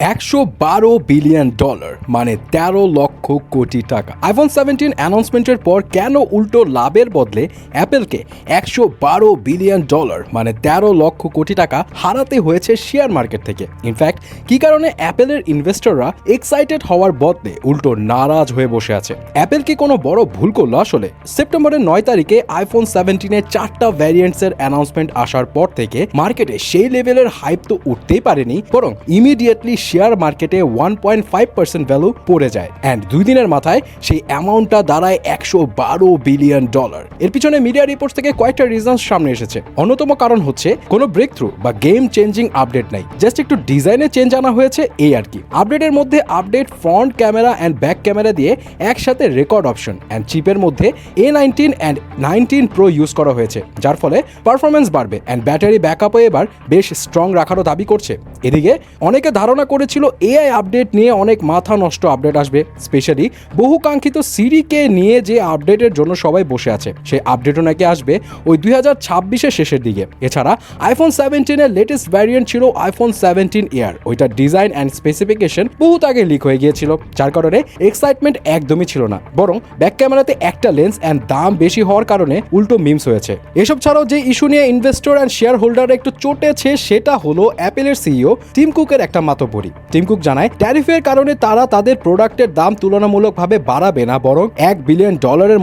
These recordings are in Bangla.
$112 বিলিয়ন মানে 13 লক্ষ কোটি টাকা। আইফোন 17 অ্যানাউন্সমেন্টের পর কেন উল্টো লাভের বদলে অ্যাপেলকে $112 বিলিয়ন মানে 13 লক্ষ কোটি টাকা হারাতে হয়েছে শেয়ার মার্কেট থেকে? ইনফ্যাক্ট কি কারণে অ্যাপেলের ইনভেস্টররা এক্সাইটেড হওয়ার বদলে উল্টো নারাজ হয়ে বসে আছে? অ্যাপেল কি কোনো বড় ভুল করলো আসলে? সেপ্টেম্বরের 9 তারিখে আইফোন 17-এর 4টা ভ্যারিয়েন্টসের অ্যানাউন্সমেন্ট আসার পর থেকে মার্কেটে সেই লেভেলের হাইপ তো উঠতেই পারেনি, বরং ইমিডিয়েটলি শেয়ার মার্কেটে 1.5% ভ্যালু পড়ে যায় অ্যান্ড 2 দিনের মাথায় সেই অ্যামাউন্টটা দাঁড়ায় $112 বিলিয়ন। এর পিছনে মিডিয়া রিপোর্টস থেকে কয়েকটা রিজনস সামনে এসেছে। অন্যতম কারণ হচ্ছে কোনো ব্রেক থ্রু বা গেম চেঞ্জিং আপডেট নাই, জাস্ট একটু ডিজাইনে চেঞ্জ আনা হয়েছে এই আর কি। আপডেটের মধ্যে update front camera and back camera দিয়ে একসাথে রেকর্ড অপশন অ্যান্ড চিপের মধ্যে A19 অ্যান্ড 19 Pro ইউজ করা হয়েছে, যার ফলে পারফরমেন্স বাড়বে অ্যান্ড ব্যাটারি ব্যাকআপও এবার বেশ স্ট্রং রাখারও দাবি করছে। এদিকে অনেকে ধারণা করেছিল এআই আপডেট নিয়ে অনেক মাথা নষ্ট আপডেট আসবে, স্পেশালি বহুকাঙ্ক্ষিত সিরিকে নিয়ে যে আপডেটের জন্য সবাই বসে আছে, সেই আপডেটও নাকি আসবে ওই 2026-এর শেষের দিকে। এছাড়া আইফোন 17-এর লেটেস্ট ভ্যারিয়েন্ট ছিল আইফোন 17 এয়ার, ওইটার ডিজাইন অ্যান্ড স্পেসিফিকেশন বহুত আগে লিক হয়ে গিয়েছিল, যার কারণে এক্সাইটমেন্ট একদমই ছিল না, বরং ব্যাক ক্যামেরাতে একটা লেন্স অ্যান্ড দাম বেশি হওয়ার কারণে উল্টো মিমস হয়েছে। এসব ছাড়াও যে ইস্যু নিয়ে ইনভেস্টর অ্যান্ড শেয়ার হোল্ডার একটু চটেছে সেটা হলো অ্যাপেলের সিইও টিম কুকের একটা মাতব্বরি। টিম কুক জানায় ট্যারিফের কারণে তারা তাদের প্রোডাক্টের দাম তুলনামূলকভাবে বাড়াবে না, বরং $1 বিলিয়ন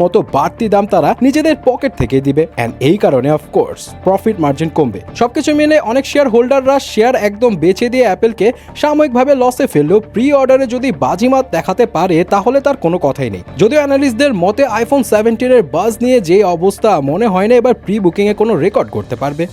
মতো বাড়তি দাম তারা নিজেদের পকেট থেকে দিবে অ্যান্ড এই কারণে অফকোর্স প্রফিট মার্জিন কমবে। সবকিছু মিলে অনেক শেয়ার হোল্ডাররা শেয়ার একদম বেচে দিয়ে অ্যাপেলকে সাময়িকভাবে লসে ফেললেও প্রি অর্ডারে যদি বাজিমাত দেখাতে পারে তাহলে তার কোনো কথাই নেই। যদিও অ্যানালিস্টদের মতে আইফোন 17-এর বাজ নিয়ে যে অবস্থা, মনে হয় না এবার প্রি বুকিংয়ে কোনো রেকর্ড করতে পারবে।